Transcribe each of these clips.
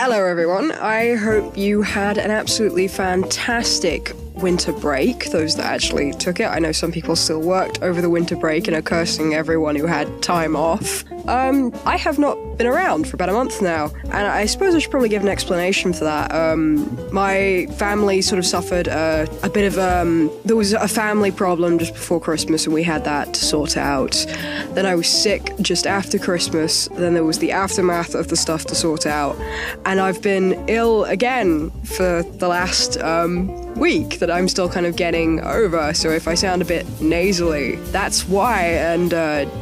Hello everyone, I hope you had an absolutely fantastic winter break, those that actually took it. I know some people still worked over the winter break and are cursing everyone who had time off. I have not been around for about a month now, and I suppose I should probably give an explanation for that. My family sort of suffered a bit of, there was a family problem just before Christmas and we had that to sort out. Then I was sick just after Christmas, then there was the aftermath of the stuff to sort out, and I've been ill again for the last, week that I'm still kind of getting over, so if I sound a bit nasally, that's why. And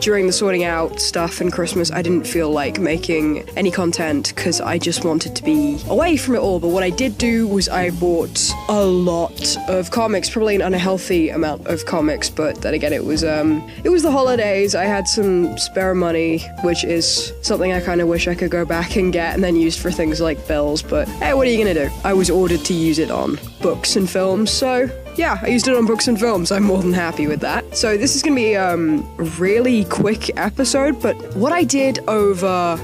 during the sorting out stuff and Christmas, I didn't feel like making any content because I just wanted to be away from it all. But what I did do was I bought a lot of comics, probably an unhealthy amount of comics, but then again, it was the holidays. I had some spare money, which is something I kind of wish I could go back and get and then use for things like bills, but hey, what are you gonna do? I was ordered to use it on books and films, so yeah, I used it on books and films. I'm more than happy with that. So this is going to be a really quick episode, but what I did over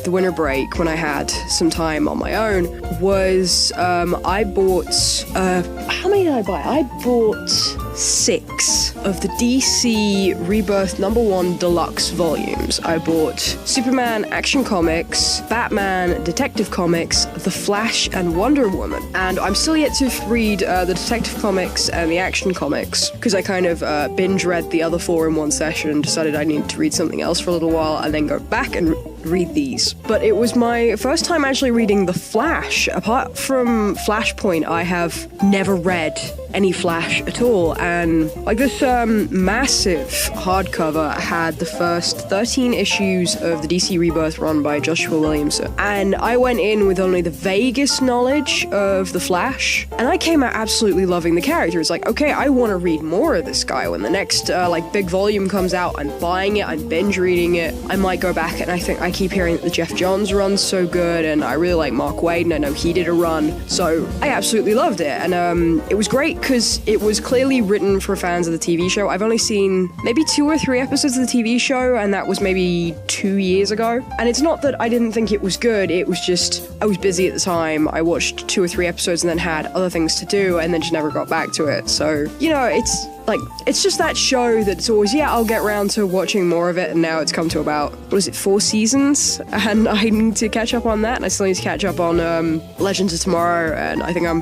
the winter break when I had some time on my own was I bought, how many did I buy? I bought 6 of the DC Rebirth #1 Deluxe volumes. I bought Superman Action Comics, Batman Detective Comics, The Flash, and Wonder Woman. And I'm still yet to read the Detective Comics and the Action Comics, because I kind of binge read the other 4 in one session, decided I needed to read something else for a little while, and then go back and read these. But it was my first time actually reading The Flash. Apart from Flashpoint, I have never read any Flash at all, and like this massive hardcover had the first 13 issues of the DC Rebirth run by Joshua Williamson, and I went in with only the vaguest knowledge of the Flash, and I came out absolutely loving the character. It's like, okay, I want to read more of this guy. When the next big volume comes out, I'm buying it, I'm binge reading it. I might go back, and I keep hearing that the Jeff Johns run's so good, and I really like Mark Waid, and I know he did a run, so I absolutely loved it. And it was great because it was clearly written for fans of the TV show. I've only seen maybe 2 or 3 episodes of the TV show, and that was maybe 2 years ago. And it's not that I didn't think it was good, it was just I was busy at the time. I watched 2 or 3 episodes and then had other things to do, and then just never got back to it. So, you know, it's just that show that's always, yeah, I'll get around to watching more of it, and now it's come to about, 4 seasons, and I need to catch up on that, and I still need to catch up on Legends of Tomorrow, and I think I'm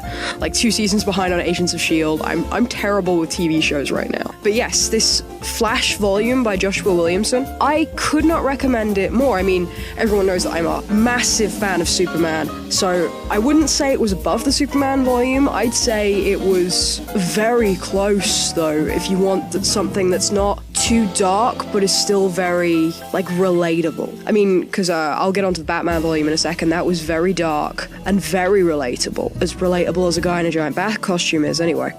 2 seasons behind on Agents of S.H.I.E.L.D. I'm terrible with TV shows right now. But yes, this Flash volume by Joshua Williamson, I could not recommend it more. I mean, everyone knows that I'm a massive fan of Superman, so I wouldn't say it was above the Superman volume. I'd say it was very close, though, if you want something that's not too dark but is still very relatable. I mean, because I'll get onto the Batman volume in a second. That was very dark and very relatable as a guy in a giant bat costume is anyway.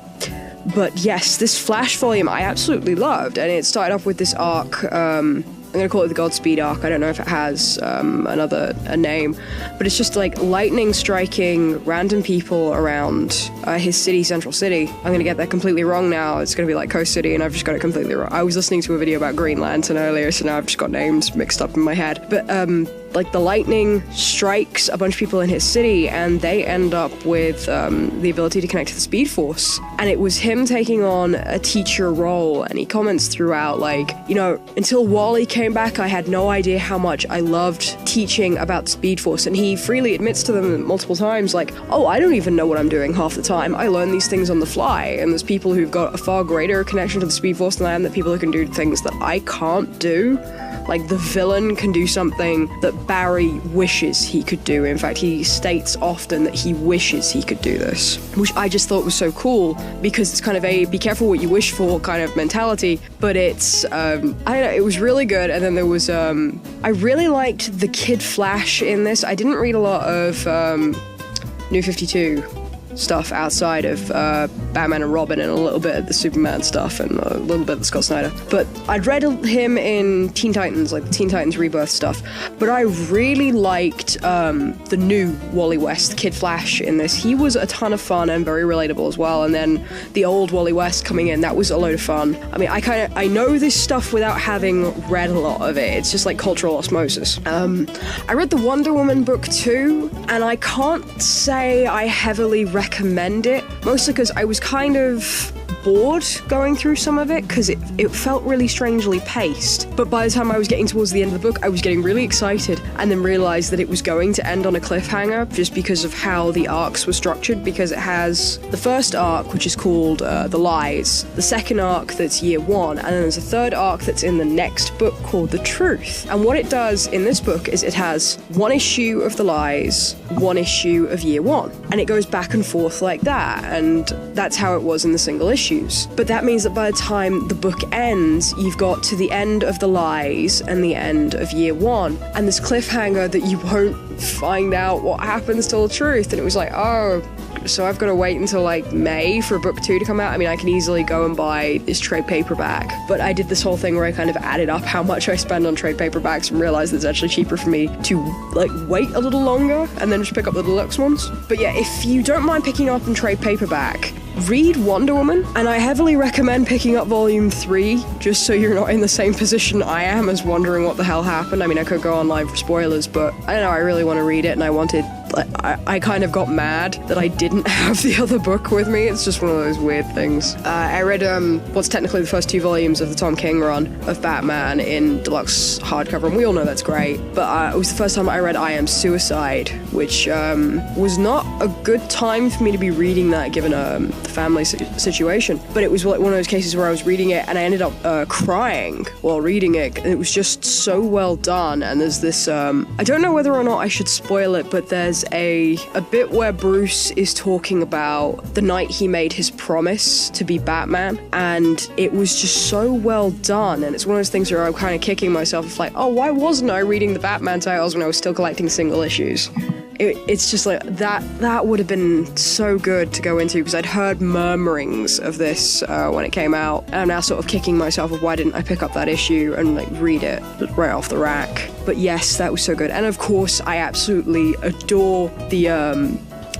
But yes, this Flash volume I absolutely loved, and it started off with this arc, I'm going to call it the Godspeed arc. I don't know if it has a name, but it's just lightning striking random people around his city, Central City. I'm going to get that completely wrong now. It's going to be Coast City, and I've just got it completely wrong. I was listening to a video about Green Lantern earlier, so now I've just got names mixed up in my head. But the lightning strikes a bunch of people in his city, and they end up with the ability to connect to the Speed Force. And it was him taking on a teacher role, and he comments throughout, until Wally came back, I had no idea how much I loved teaching about the Speed Force. And he freely admits to them multiple times, oh, I don't even know what I'm doing half the time. I learn these things on the fly. And there's people who've got a far greater connection to the Speed Force than I am, that people who can do things that I can't do. The villain can do something that Barry wishes he could do. In fact, he states often that he wishes he could do this, which I just thought was so cool, because it's kind of a be careful what you wish for kind of mentality. But it's, I don't know, it was really good. And then there was, I really liked the Kid Flash in this. I didn't read a lot of New 52. stuff outside of Batman and Robin and a little bit of the Superman stuff and a little bit of the Scott Snyder. But I'd read him in Teen Titans, like the Teen Titans Rebirth stuff. But I really liked the new Wally West, Kid Flash, in this. He was a ton of fun and very relatable as well. And then the old Wally West coming in, that was a load of fun. I mean, I know this stuff without having read a lot of it. It's just like cultural osmosis. I read the Wonder Woman book too, and I can't say I heavily recommend it, mostly because I was kind of bored going through some of it because it felt really strangely paced. But by the time I was getting towards the end of the book, I was getting really excited and then realized that it was going to end on a cliffhanger just because of how the arcs were structured, because it has the first arc, which is called The Lies, the second arc that's Year One, and then there's a third arc that's in the next book called The Truth. And what it does in this book is it has one issue of The Lies, one issue of Year One, and it goes back and forth like that, and that's how it was in the single issues. But that means that by the time the book ends, you've got to the end of The Lies and the end of Year One, and this cliffhanger that you won't find out what happens till The Truth. And it was like, oh, so I've got to wait until like May for book 2 to come out. I mean, I can easily go and buy this trade paperback, but I did this whole thing where I kind of added up how much I spend on trade paperbacks and realized it's actually cheaper for me to like wait a little longer and then just pick up the deluxe ones. But yeah, if you don't mind picking up in trade paperback, read Wonder Woman, and I heavily recommend picking up volume 3, just so you're not in the same position I am as wondering what the hell happened. I mean, I could go online for spoilers, but I don't know, I really want to read it, and I kind of got mad that I didn't have the other book with me. It's just one of those weird things. I read what's technically the first 2 volumes of the Tom King run of Batman in deluxe hardcover, and we all know that's great, but it was the first time I read I Am Suicide, which was not a good time for me to be reading that given the family situation, but it was like one of those cases where I was reading it and I ended up crying while reading it, and it was just so well done. And there's this I don't know whether or not I should spoil it, but there's a bit where Bruce is talking about the night he made his promise to be Batman, and it was just so well done. And it's one of those things where I'm kind of kicking myself. It's like, oh, why wasn't I reading the Batman titles when I was still collecting single issues? It's just like that would have been so good to go into, because I'd heard murmurings of this when it came out, and I'm now sort of kicking myself of why didn't I pick up that issue and like read it right off the rack. But yes, that was so good. And of course, I absolutely adore the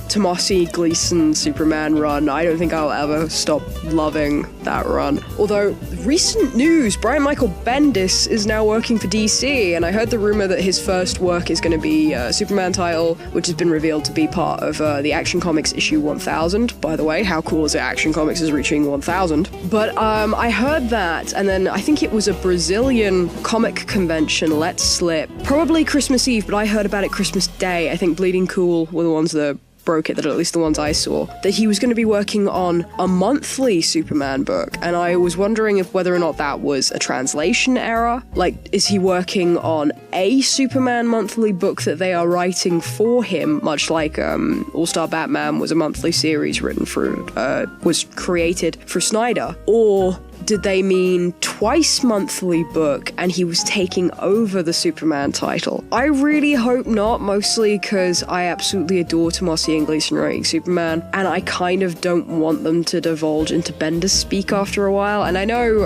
Tomasi Gleason Superman run. I don't think I'll ever stop loving that run. Although, recent news, Brian Michael Bendis is now working for DC, and I heard the rumor that his first work is going to be a Superman title, which has been revealed to be part of the Action Comics issue 1000. By the way, how cool is it Action Comics is reaching 1000? But I heard that, and then I think it was a Brazilian comic convention let slip, probably Christmas Eve, but I heard about it Christmas Day. I think Bleeding Cool were the ones that broke it, that at least the ones I saw, that he was going to be working on a monthly Superman book, and I was wondering if whether or not that was a translation error. Like, is he working on a Superman monthly book that they are writing for him, much like All-Star Batman was a monthly series was created for Snyder? Or did they mean twice monthly book and he was taking over the Superman title? I really hope not, mostly because I absolutely adore Tomasi and Gleason writing Superman, and I kind of don't want them to divulge into Bendis speak after a while. And I know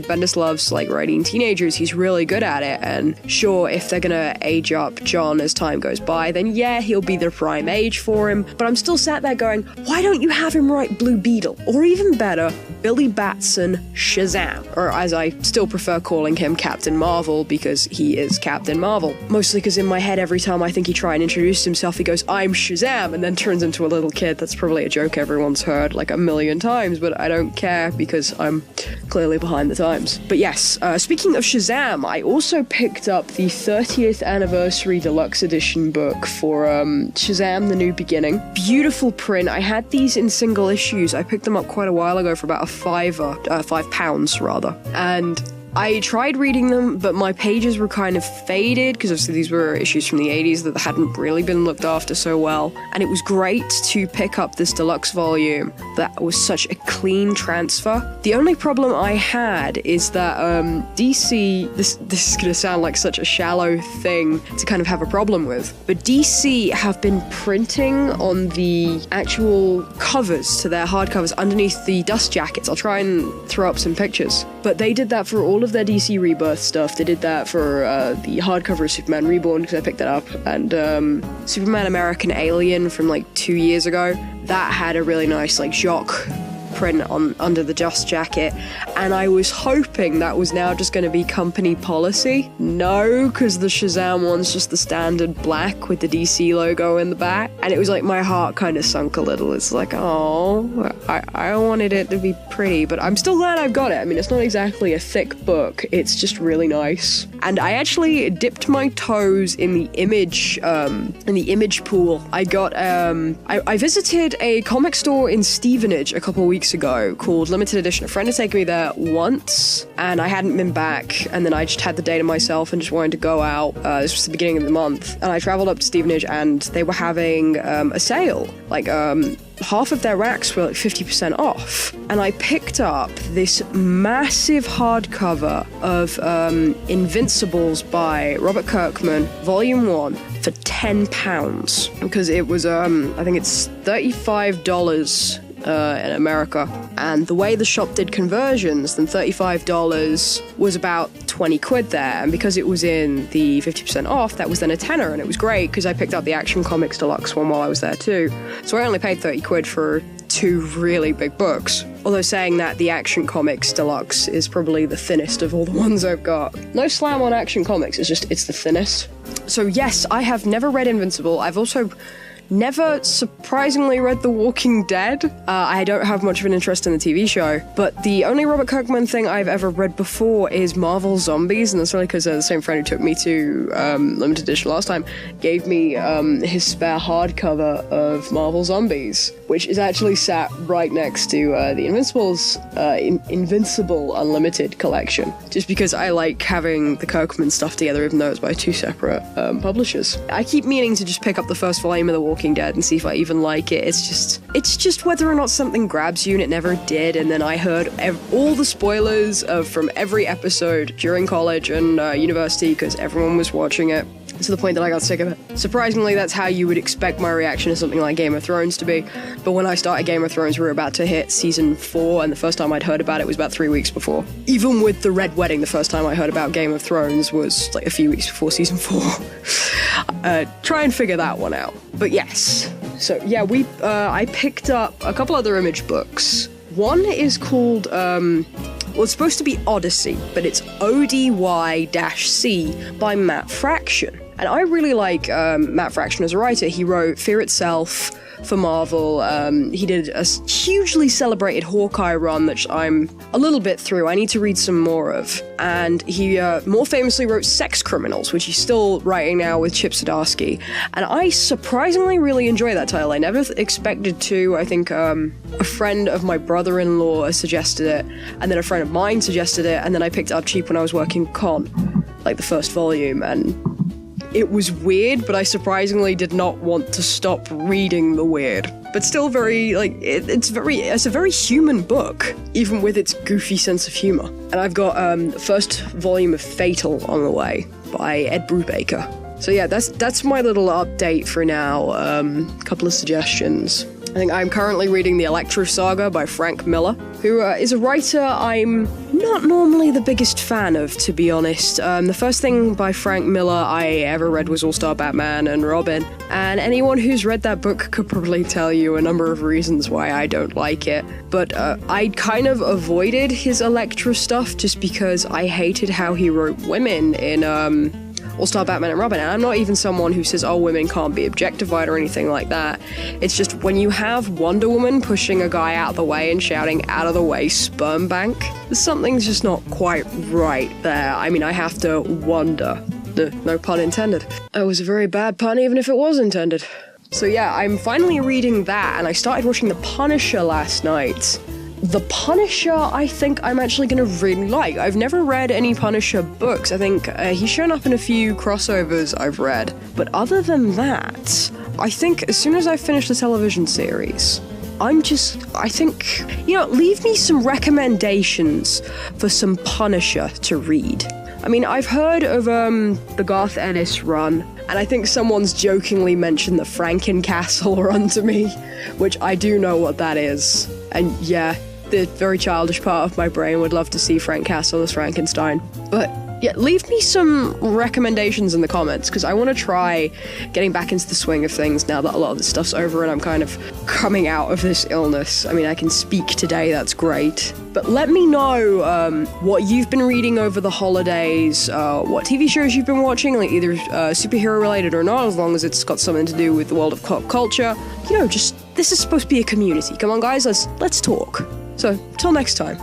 Bendis loves like writing teenagers, he's really good at it, and sure, if they're gonna age up John as time goes by, then yeah, he'll be the prime age for him. But I'm still sat there going, why don't you have him write Blue Beetle? Or even better, Billy Batson Shazam, or as I still prefer calling him, Captain Marvel, because he is Captain Marvel. Mostly because in my head, every time I think he tries and introduces himself, he goes, I'm Shazam, and then turns into a little kid. That's probably a joke everyone's heard like a million times, but I don't care because I'm clearly behind the times. But yes, speaking of Shazam, I also picked up the 30th anniversary deluxe edition book for Shazam: The New Beginning. Beautiful print. I had these in single issues. I picked them up quite a while ago for about £5 rather. And I tried reading them, but my pages were kind of faded, because obviously these were issues from the 80s that hadn't really been looked after so well. And it was great to pick up this deluxe volume that was such a clean transfer. The only problem I had is that DC, this is going to sound like such a shallow thing to kind of have a problem with, but DC have been printing on the actual covers to their hardcovers underneath the dust jackets. I'll try and throw up some pictures. But they did that for all of their DC Rebirth stuff. They did that for the hardcover of Superman Reborn, because I picked that up, and Superman American Alien from like 2 years ago. That had a really nice like Jock print on under the dust jacket, and I was hoping that was now just going to be company policy. No, because the Shazam one's just the standard black with the DC logo in the back, and it was like my heart kind of sunk a little. It's like, oh, I wanted it to be pretty, but I'm still glad I've got it. I mean, it's not exactly a thick book, it's just really nice. And I actually dipped my toes in the image pool. I got I visited a comic store in Stevenage a couple of weeks ago called Limited Edition. A friend had taken me there once, and I hadn't been back, and then I just had the day to myself and just wanted to go out. This was the beginning of the month, and I traveled up to Stevenage, and they were having a sale. Like, half of their racks were like 50% off, and I picked up this massive hardcover of Invincibles by Robert Kirkman, Volume 1, for £10, because it was, I think it's $35 in America, and the way the shop did conversions, then $35 was about 20 quid there, and because it was in the 50% off, that was then a tenner, and it was great because I picked up the Action Comics Deluxe one while I was there too, so I only paid 30 quid for 2 really big books. Although saying that, the Action Comics Deluxe is probably the thinnest of all the ones I've got. No slam on Action Comics, it's the thinnest. So yes, I have never read Invincible. I've also never, surprisingly, read The Walking Dead. I don't have much of an interest in the TV show, but the only Robert Kirkman thing I've ever read before is Marvel Zombies, and that's really because the same friend who took me to Limited Edition last time gave me his spare hardcover of Marvel Zombies, which is actually sat right next to the Invincibles, Invincible Unlimited collection, just because I like having the Kirkman stuff together, even though it's by 2 separate publishers. I keep meaning to just pick up the first volume of The Walking Dead and see if I even like it. It's just whether or not something grabs you, and it never did. And then I heard all the spoilers from every episode during college and university, because everyone was watching it, to the point that I got sick of it. Surprisingly, that's how you would expect my reaction to something like Game of Thrones to be. But when I started Game of Thrones, we were about to hit season 4, and the first time I'd heard about it was about 3 weeks before. Even with the Red Wedding, the first time I heard about Game of Thrones was like a few weeks before season 4. Try and figure that one out. But yes. So yeah, I picked up a couple other Image books. One is called, well, it's supposed to be Odyssey, but it's ODY-C by Matt Fraction. And I really like Matt Fraction as a writer. He wrote Fear Itself for Marvel. He did a hugely celebrated Hawkeye run that I'm a little bit through. I need to read some more of. And he more famously wrote Sex Criminals, which he's still writing now with Chip Zdarsky. And I surprisingly really enjoy that title. I never expected to. I think a friend of my brother-in-law suggested it, and then a friend of mine suggested it, and then I picked it up cheap when I was working con, like the first volume, and it was weird, but I surprisingly did not want to stop reading the weird. But still very, like, it's a very human book, even with its goofy sense of humor. And I've got the first volume of Fatal on the way by Ed Brubaker. So yeah, that's my little update for now. Couple of suggestions. I think I'm currently reading the Electro Saga by Frank Miller, who is a writer I'm not normally the biggest fan of, to be honest. The first thing by Frank Miller I ever read was All-Star Batman and Robin, and anyone who's read that book could probably tell you a number of reasons why I don't like it. But I kind of avoided his Electro stuff just because I hated how he wrote women in All-Star Batman and Robin, and I'm not even someone who says, oh, women can't be objectified or anything like that. It's just when you have Wonder Woman pushing a guy out of the way and shouting, out of the way, sperm bank, something's just not quite right there. I mean, I have to wonder. No pun intended. It was a very bad pun, even if it was intended. So yeah, I'm finally reading that, and I started watching The Punisher last night. The Punisher, I think I'm actually going to really like. I've never read any Punisher books. I think he's shown up in a few crossovers I've read. But other than that, I think as soon as I finish the television series, I think, leave me some recommendations for some Punisher to read. I mean, I've heard of the Garth Ennis run, and I think someone's jokingly mentioned the Frankencastle run to me, which I do know what that is. And yeah, the very childish part of my brain would love to see Frank Castle as Frankenstein. But yeah, leave me some recommendations in the comments, because I want to try getting back into the swing of things now that a lot of this stuff's over and I'm kind of coming out of this illness. I mean, I can speak today, that's great. But let me know what you've been reading over the holidays, what TV shows you've been watching, like either superhero related or not, as long as it's got something to do with the world of pop culture. This is supposed to be a community. Come on, guys, let's talk. So, till next time.